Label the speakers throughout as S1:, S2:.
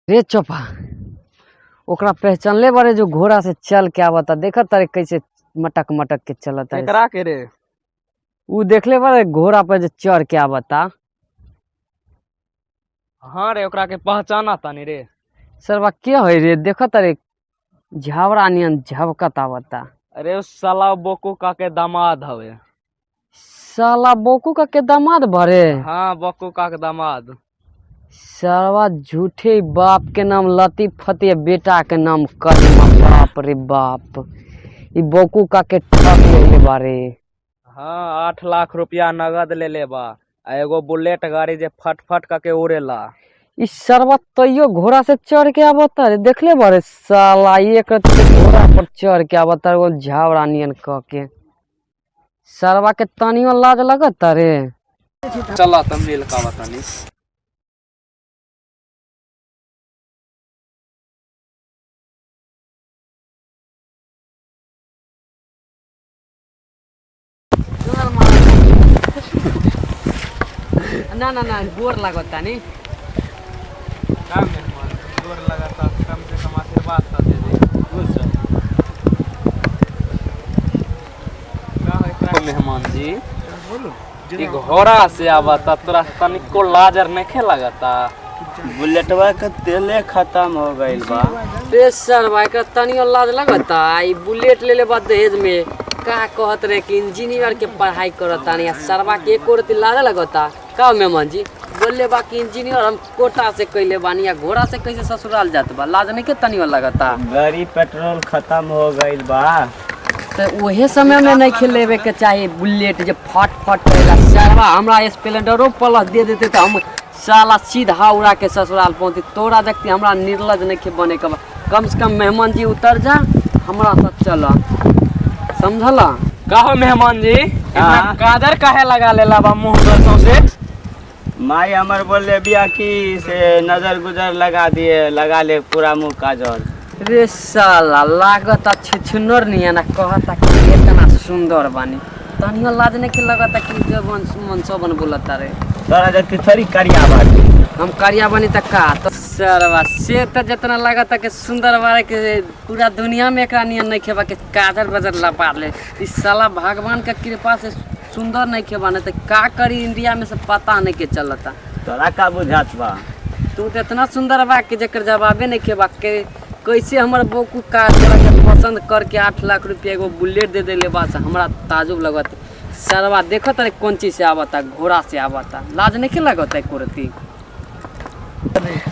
S1: रे चौपा ओकरा पहचानले बारे जो घोड़ा से चल के आवता देखा तारे कैसे मटक मटक के चलता है।
S2: एकरा के रे
S1: ऊ देखले बारे घोड़ा पर जो चढ़ के आवता।
S2: हाँ रे ओकरा के पहचाना तानी रे।
S1: सरवा क्या है रे देखा तारे झावड़ा नियन झबकत आवता।
S2: अरे उस साला बोकू का के दामाद हवे।
S1: साला बोकू का के दामाद भरे।
S2: हाँ बोकू का के दामाद।
S1: सरवा झूठे बाप के नाम लतीफ फतेह बेटा के नाम करीमा बाप रे बाप। ई बोकू का के ठग लेले बारे।
S2: हाँ 8 लाख रुपया नगद ले ले बा आ एगो बुलेट गाड़ी जे फट फट का के उड़ेला।
S1: इस सरवा तैयो घोड़ा से चढ़ के आवता रे देखले बारे साला एक घोड़ा पर चढ़ के आवता वो झावड़ा नियन क के। सरवा के तनियो लाज लगता रे।
S2: चला तम मिल का बतानी।
S1: ना ना ना गोर लगता नी
S2: काम मेहमान जोर लगाता कम से कम आशीर्वाद तो दे दे। का है मेहमान जी ई घोड़ा से आवता तोरा तनिको लाजर नहीं लगता।
S3: बुलेटवा का तेले खत्म हो गइल बा।
S1: रे सरवा के तनियो लाज लगता। ई बुलेट ले ले बा दहेज में का कहत रे कि इंजीनियर के पढ़ाई करता नी सरवा के एको रति लाज लगता। का मेहमान जी बोले बा कि इंजीनियर हम कोटा से कैले बानी या घोड़ा से कैसे ससुराल जात बा लाज नहीं के तनियो लगता।
S3: गाड़ी पेट्रोल खत्म हो गइल बा।
S1: तो वही समय में नहीं खेलेबे के चाहिए बुलेट जो फट फट करेगा। सरवा हमरा स्प्लेंडरो प्लस दे देते तो हम साला सीधा उड़ा के ससुराल पहुंचती। तोरा देखती हमरा निर्लज नहीं के बने के कम से कम मेहमान जी उतर जा हमरा साथ चला समझला।
S2: कहो मेहमान जी इतना काजर काहे लगा लेला बा मुंह पर से।
S3: माई हमर बोले बिया की से नजर गुजर लगा ले पूरा मुंह काजल।
S1: रे साला लागत छिछुनर नहीं ना कहता कि इतना सुंदर बानी तनियो लाज नहीं के लगता कि जवन मन सबन बोलता रे।
S3: तोरा जति थरी करिया बाटी
S1: हम करिया बनी तक का तो सरवा से तो जितना लगता कि सुंदर बारे के पूरा दुनिया में एकरा नियन नहीं खेबा के काजर बजर लपा ले। इस साला भगवान के कृपा से सुंदर नहीं खेबा नहीं तो का करी इंडिया में से पता नहीं के चलता।
S3: तोरा का बुझात बा।
S1: तू तो इतना सुंदर बा कि जेकर जवाबे नहीं खेबा के कैसे हमर बोकू का तोरा के पसंद करके 8 लाख रुपया एगो बुलेट दे देले बा से हमरा ताजुब लगत। सरवा देखो तारे कौन चीज से आवता घोड़ा से आवता लाज नहीं के लगता एको रति।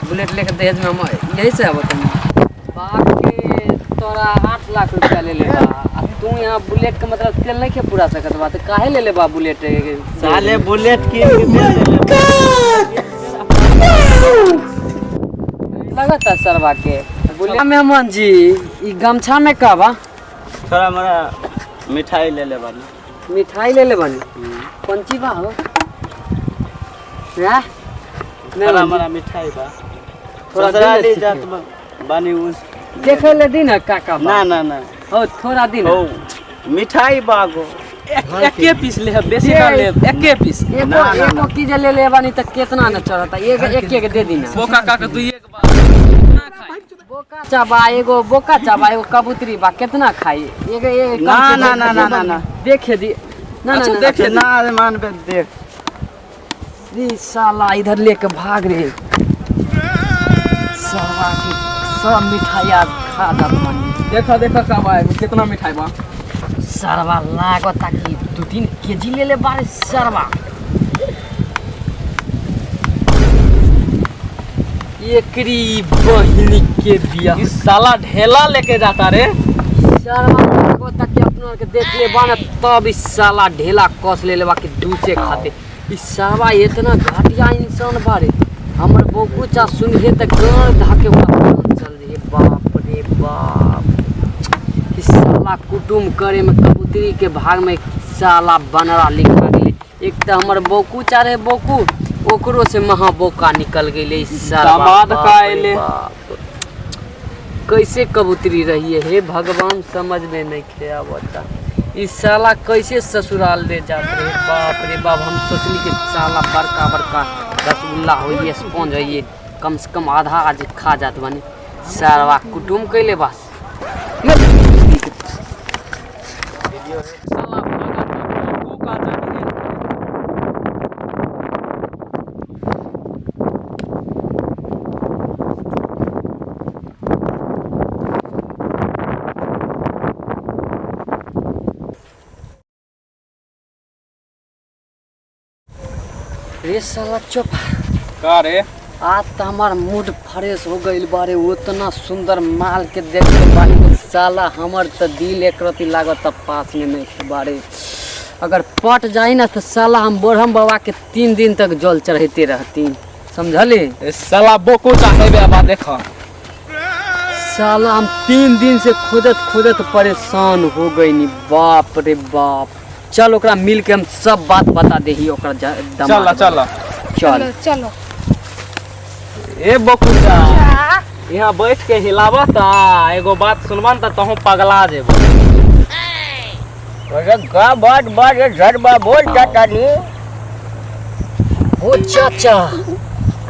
S1: बुलेट लेके दहेज में हम यही से आवता बाप के तोरा 8 लाख रुपया ले ले बा तू यहाँ बुलेट का मतलब तेल नहीं के पूरा सकत बा तो काहे ले ले बा बुलेट।
S3: साले बुलेट की
S1: लगता सरवा के बुलेट। मेहमान जी ई गमछा में का बा।
S3: थोड़ा मोरा मिठाई ले ले बानी।
S1: मिठाई ले ले बानी कौन ची बा हो या
S3: थोड़ा मोरा मिठाई बा।
S1: थोड़ा
S3: ससुराल
S1: दे
S3: जात बानी उस
S1: देखे ले दिन का बा।
S3: ना ना ना
S1: हो थोड़ा दिन
S3: ओ मिठाई बागो
S2: एके पीस ले बेसी ना ले एके पीस।
S1: एको की जे ले ले बानी त कितना न चढ़ता एक एक दे दीना।
S2: बोका का के तू एक बार ना खाई।
S1: बोका चाबा एगो कबूतरी बा कितना खाई एक
S3: ना ना ना ना ना
S1: देखे दी ना
S3: अच्छा
S1: ना
S3: देखे ना मान पे देख।
S1: रे साला इधर लेके भाग रे साला की सब मिठाइया खा जात मानी।
S2: देखा देखा का बा कितना मिठाई बा।
S1: सरवा लागता कि 2-3 केजी ले ले बारे सरवा। एकरी बहिनी के बिया
S2: इस साला ढेला लेके जाता रे।
S1: सरवा लागता कि अपना के देख ले बाना तब इस साला ढेला कस ले लेबा कि दूसरे खाते। इस सरवा इतना घटिया इंसान बारे हमर बोकू चा सुनिए त गान धाके उड़ा चल रे बाप रे बाप। इस साला कुटुम करे में कबूतरी के भाग में साला बनरा लिखा गेले। एक तो हमर बोकू चारे बोकू ओकरो से महा बोका निकल गेले। इस साला
S2: दामाद का आइले।
S1: कैसे कबूतरी रही है हे भगवान समझ में नहीं खे आवता। इस साला कैसे ससुराल दे जात रे बाप रे बाप। हम सोचली कि साला बड़का बड़का रसगुल्ला होइए स्पॉन्ज होइए कम से कम आधा आज खा जात बानी। सारा कुटुम कैले बस
S2: साला भागा तू का जानी है।
S1: रे साला चुप।
S2: का रे
S1: आज तो हमार मूड फ्रेश हो गइल बारे। उतना सुंदर माल के देख के बारी साला हमर तो दिल एक रति लागत पास में नहीं बारे। अगर पट जाई ना तो साला हम ब्रह्म बाबा के 3 दिन तक जल चढ़ाते रहती। समझली?
S2: ए साला बोको चाहे बे बा देखा।
S1: साला हम 3 दिन से खोजत खोजत परेशान हो गई नी। बाप रे बाप। चल ओकरा मिल के हम सब बात बता देही ओकरा
S2: चल चल
S1: चल
S4: चलो
S2: ए बकुचा यहाँ बैठ के हिलावा ता एगो बात सुनबा त तहु पगला जेबो।
S3: अरे का बात बात झड़बा बोल चाचा नी।
S1: ओ चाचा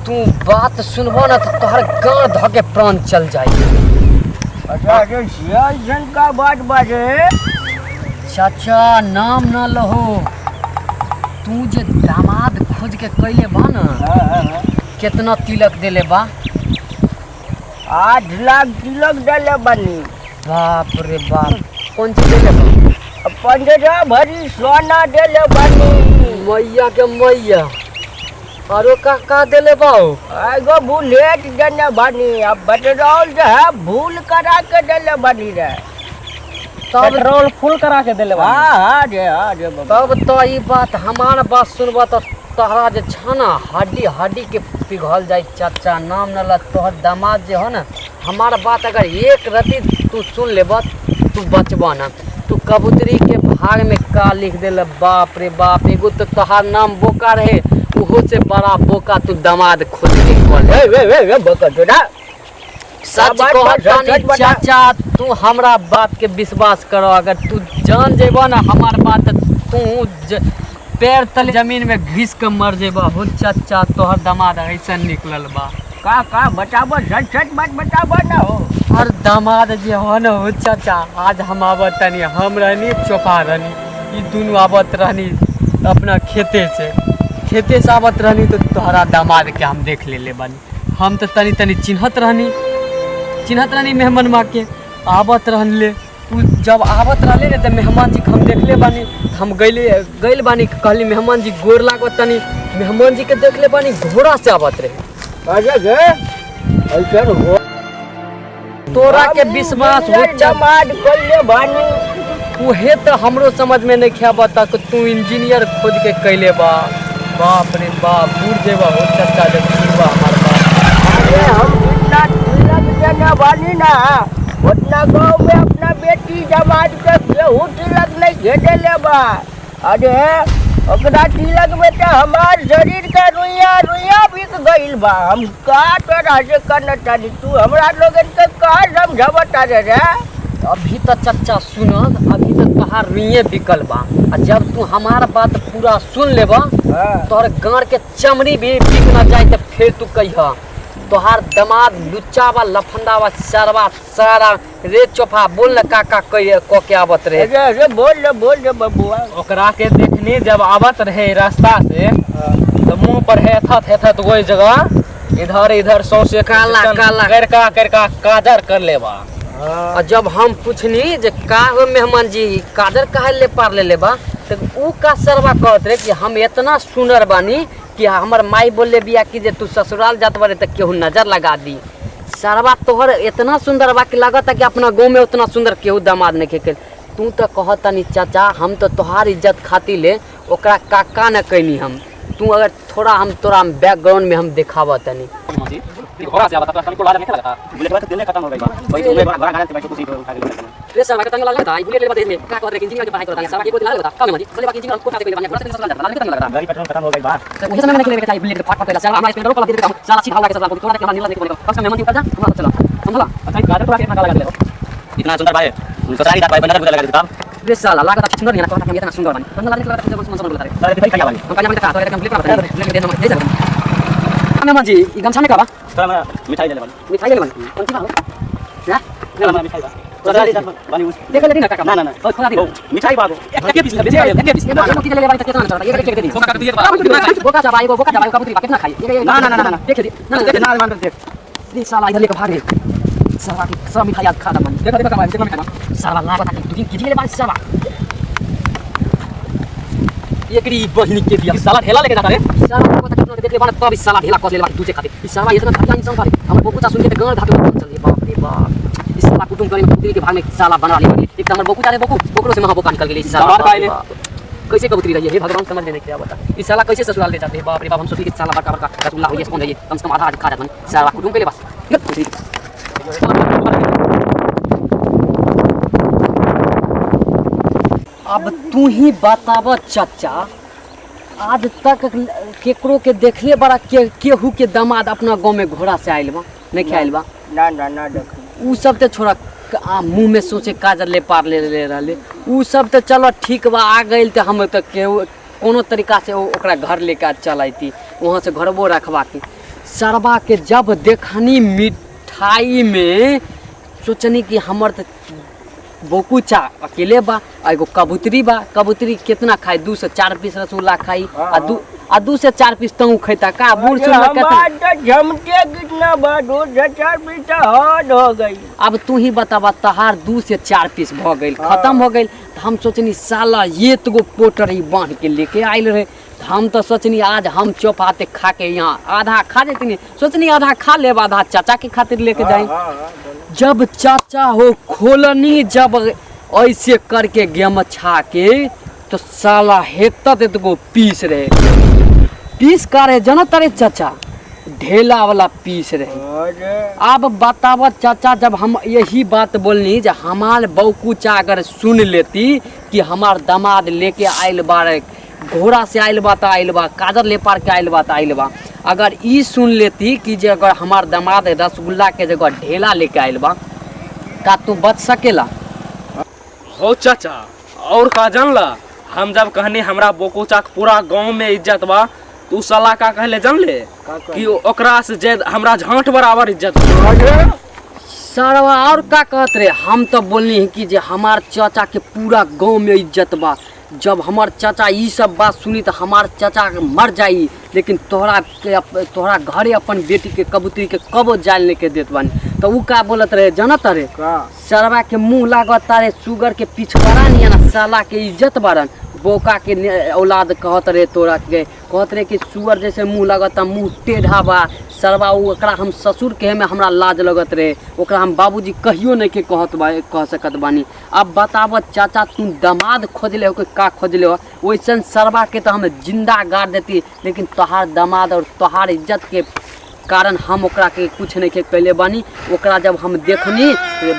S1: तू बात सुनबो ना तो तोहर गांव धके प्राण चल जाई।
S3: अच्छा अरे सियाजन का बात बाजे।
S1: चाचा नाम ना लहो। तू जे दामाद खोज के कैले बा ना कितना तिलक देले बा?
S3: 8 लाख तिलक डाले बनी।
S1: बाप रे बाप। कौन चीज देले बा?
S3: 15 भरी सोना देले बनी।
S1: मैया के मैया। आरो का देले बा?
S3: एगो बुलेट देने बनी। अब पेट्रोल जो है भूल करा के देले बनी रे।
S1: तब
S2: पेट्रोल फुल करा के देले बा।
S3: हाँ रे बाबा।
S1: तब तो ई बात हमार बात सुनबा तो तहरा जे छाना हड्डी हड्डी के पिघल जाए। चाचा नाम न ला तोहर दामाद जे हो ना हमार बात अगर एक रति तू सुन लेबा तू बचबा ना। तू कबूतरी के भाग में का लिख देले। बाप रे बाप। एगो तो तोहार नाम बोका रहे उहो से बड़ा बोका तू दामाद खोज के कॉल।
S3: वे बोका जोड़ा।
S1: सच कहतानी चाचा तू हमरा बात के विश्वास करो। अगर तू जान जेबा ना हमार बात तू पैर तले जमीन में घिस के मर जेबा। हो चाचा तोहर दामाद ऐसा निकलल बा।
S3: का बताबो सच बात बताबो ना हो।
S1: और दामाद जे हो ना हो चाचा आज हम आवत तनी हम रहनी चौपा रहनी ई दोनों आवत रहनी अपना खेते से आवत रहनी तो तोहरा दामाद के हम देख ले बानी। हम तो तनी चिन्हत रहनी मेहमान माँ के आवत रहले। तू जब आवत रहले रे तो मेहमान जी के हम देखले बानी। हम गइल बानी कहली मेहमान जी गोर लागत तनी। मेहमान जी के देखले बानी घोड़ा से आवत रहे।
S3: अरे गे ऐसे हो
S1: तोरा के विश्वास हो
S3: जमाड कइले बानी।
S1: उहे तो हमरो समझ में नहीं ख्या बता कि तू इंजीनियर खोज के कैले बा। बाप रे बाप दूर जेबा हो चाचा जब सुनबा हमार बात।
S3: अरे हम जितना तिलक देने बानी ना उतना गाँव में अपना बेटी जमाड के केहू तिलक नहीं घेदेले बा। अरे ओकरा तिलक में तो हमार शरीर का रुइया बिक गइल बा। हम का तोरा से करना चाही तू हमरा लोगन के का समझावता रे।
S1: अभी तो चाचा सुन अभी तो तोहार रुइये बिकल बा। आ जब तू हमार बात पूरा सुन लेबा तोहर गाँव के चमड़ी भी बिक न जाए तो फिर तू कहिया तोहार दामाद लुच्चा बा लफंदा बा सरवा सारा। रे चोफा बोल न का को के आवत रहे।
S3: अरे बोल रे बबुआ।
S2: ओकरा के देखनी जब आवत रहे रास्ता से तो मुंह पर हेथत वही जगह इधर सौ से
S1: काला
S2: करका काजर कर लेबा।
S1: और जब हम पूछनी जे का हो मेहमान जी काजर काहे ले पार ले बा तो ऊ का सरवा कहत रहे कि हम इतना सुनर बानी कि हमर माई बोले बिया कि जे तू ससुराल जात बारे तो केहू नजर लगा दी। सरवा तोहर इतना सुंदर बा कि लागत कि अपना गाँव में उतना सुंदर केहू दामाद नहीं के। तू तो कहतनी चाचा हम तो तोहार इज्जत खातिर ले ओकरा काका न कैनी हम। तू अगर थोड़ा हम तोरा बैकग्राउंड में हम दिखावतनी।
S2: घोड़ा से आवता तनिको लाज नहीं लगता। बुलेट वाला तेल खत्म हो गई बा। वही तुम्हें घोड़ा गाड़ी से बैठ के उठा के ले।
S1: रे सर का लगा था बुलेट ले बता में का कहत रे इंजीनियर के पढ़ाई करता है सर के कोई लगा था का मजी बोले बाकी इंजीनियर को खाते के बनिया घोड़ा से सर लगा लाज नहीं लगता।
S3: गाड़ी पेट्रोल खत्म हो गई बा।
S1: तो उसे मैंने के बुलेट के फाट सर हमारा स्पेंडर को दे देता हूं सारा सीधा होगा के सर थोड़ा के नीला देखो कब से मेहमान जी जा हम चला समझला। अच्छा गाड़ी तो कितना लगा ले
S3: इतना सुंदर भाई उनका सारी दात भाई बंदर लगा देता।
S1: रे साला लगा था सुंदर नहीं ना कहता इतना सुंदर बनी बंदर लगा था समझ बता रहे
S3: सारे भाई क्या वाली
S1: हम का नाम का तो कंप्लीट कर दे ले दे हम ले जा मेहमान जी ई गमछा में का बा
S4: थोड़ा ना मिठाई ले ले
S1: मिठाई ले ले कौन सी बात है
S4: ले ले मिठाई थोड़ा दे बानी
S1: देख ले ना काका
S4: ना ना
S1: थोड़ा दे
S4: मिठाई बागो
S1: एक पीस ले ले ले भाई कितना चलता ये दे
S2: सोना काट दिए
S1: बोका चाबाई कबूतरी कितना खाई
S4: ना ना ना ना
S1: देख दे
S4: ना मान देख
S1: ये साला इधर लेकर भाग गए साला की सब मिठाई याद खाता मन
S2: देखो देखो देखो मिठाई
S1: साला लागा था तू की ले बात साला एकरी बहिनी के दिया
S2: साला ठेला लेके जाता रे
S1: साला को तक देख ले बात तब साला ढेला कस ले दूसरे खाते इस साला इतना खर्चा इंसान करे हम बोकुचा सुन के गांड धाके चल ये बाप रे बाप इस साला कुटुम करे कुतरी के भाग में साला बना ली एक नंबर बोकुचा रे बोकुरो से महा बोका निकल गई इस साला कैसे कबूतरी रही है भगवान समझ लेने क्या बता इस साला कैसे ससुराल ले जाते हैं बाप रे बाप हम सोची कि साला बड़का बड़का रसगुल्ला हो ये कौन है कम से कम आधा खा जाता है साला कुटुम के लिए बस अब तू ही बताव चाचा आज तक केकरो के देखले बड़ा केहू के दामाद अपना गांव में घोड़ा से आइल बा नहीं आइल बा
S3: ना ना ना देख
S1: उ सब तो छोड़ा मुंह में सोचे काजर ले पार ले रहे उ सब तो चलो ठीक बा आ गई तो हम तो केहू कोनो तरीका से ओकरा घर लेकर चल अती वहाँ से घरबो रखवा के सरबा के जब देखनी मिठाई में सोचनी कि हमर तो बोकुचा अकेले बा एगो कबूतरी बा कबूतरी कितना खाई 2 से 4 पीस रसगुल्ला खाई आ 2 से 4 पीस तू खैता का बूढ़ सुन
S3: कितना झमटे कितना बा 2 से 4 पीस हद हो गई
S1: अब तू ही बतावा तहार 2 से 4 पीस भ गई खत्म हो गई हम सोचनी साला ये तो पोटरी बांध के लेके आइल रहे हम तो सोचनी आज हम चौपाते खा के यहाँ आधा खा देती नहीं सोचनी आधा खा ले आधा चाचा के खातिर लेके जाए जब चाचा हो खोलनी जब ऐसे करके गेम छा के तो साला हेता दे तो पीस रहे पीस का रहे जना तारे चाचा ढेला वाला पीस रहे अब बतावा चाचा जब हम यही बात बोलनी जब हमार बौकुचा अगर सुन लेती कि हमार दामाद लेके आइल बारे घोड़ा से आइल बा आइल बा काजर ले पार के आइल बा आइल बा अगर ई सुन लेती कि जे अगर हमार दामाद रसगुल्ला के जगह ढेला लेके आइल बा का तू बच सकेला
S2: हो चाचा और का जानला हम जब कहनी हमरा बोकुचा के पूरा गांव में इज्जत बा तू साला का कहले जान ले कि ओकरा से जे हमरा झांट बराबर इज्जत
S1: सरवा और का कहत रे हम तो बोलनी है कि जे हमार चाचा के पूरा गांव में इज्जत बा जब हमार चाचा ई सब बात सुनी तो हमार चाचा मर जाई लेकिन तोहरा घरे अपन बेटी के कबूतरी के कबो जाल लेके देत बानी तो उ का बोलत रहे जानत रे सरवा के मुंह लागत रे सुगर के पिछवाड़ा नहीं ना साला के इज्जत बारन बोका के औलाद कहत रहे तोरा के कहत रहे कि सुअर जैसे मुंह लगत मुंह टेढ़ा बा सरवा ओकरा हम ससुर के में हमरा लाज लगत रहे ओकरा हम बाबूजी कहियो नहीं के कह सकत बानी अब बताव चाचा तू दामाद खोजले हो का खोजले हो वैसन सरवा के तो हम जिंदा गाड़ देती लेकिन तोहार दामाद और तोहार इज्जत के कारण हम ओकरा के कुछ नहीं के कैले बानी ओकरा जब हम देखनी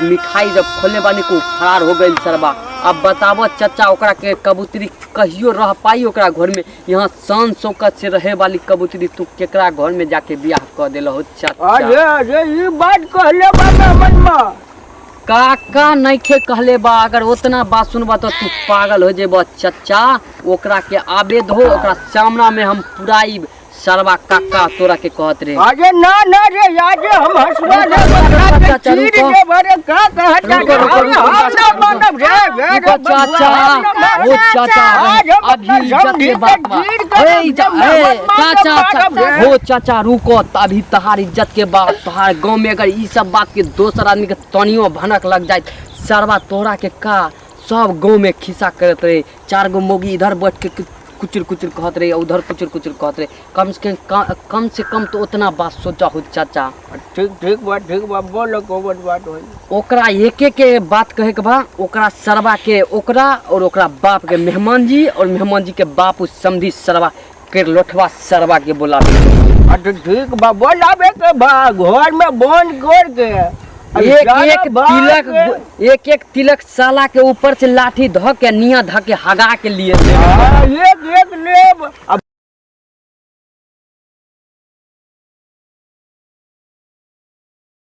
S1: मिठाई जब खोले बानी को फरार हो गई सरवा अब बतावो चाचा ओकरा के कबूतरी कहियो रह पाई ओकरा घर में यहाँ शान शौकत से रहे वाली कबूतरी तू केकरा घर में जाके बियाह कर देल हो चाचा
S3: अरे अरे ये बात कहले बा मन में
S1: काका नहीं खे कहले बा अगर उतना बात सुनबा तो तू पागल हो जेबा चाचा ओकरा के आबेद हो ओकरा सामना में हम पुराई सरवा काका तोरा के कहत रे
S3: अरे ना ना रे आज हम हंसवा ले चीर के बारे का कहत हम ना मानब रे
S1: चाचा वो चाचा अभी इज्जत के बात चाचा वो चाचा रुको अभी तहार इज्जत के बात तहार गांव में अगर ई सब बात के दोसर आदमी के तनियो भनक लग जाए सरवा तोरा के का सब गांव में खिस्सा करत रहे 4 गो मोगी इधर बैठ के कुचर कुचर कहत रहे उधर कुचर कुचर कहत रहे कम से कम तो उतना बात सोचा हो चाचा
S3: ठीक बा बोलो कोन बात होई
S1: ओकरा एक बात कहे के बा ओकरा सरवा के ओकरा और ओकरा बाप के मेहमान जी और मेहमान जी के बाप उस समधी सरवा के लोठवा सरवा के बुलावे
S3: अच्छा ठीक बा बोलावे के बा घर में बोन गोर के
S1: एक तिलक साला के ऊपर से लाठी ध के निया ध के हगा के लिए
S3: एक लेब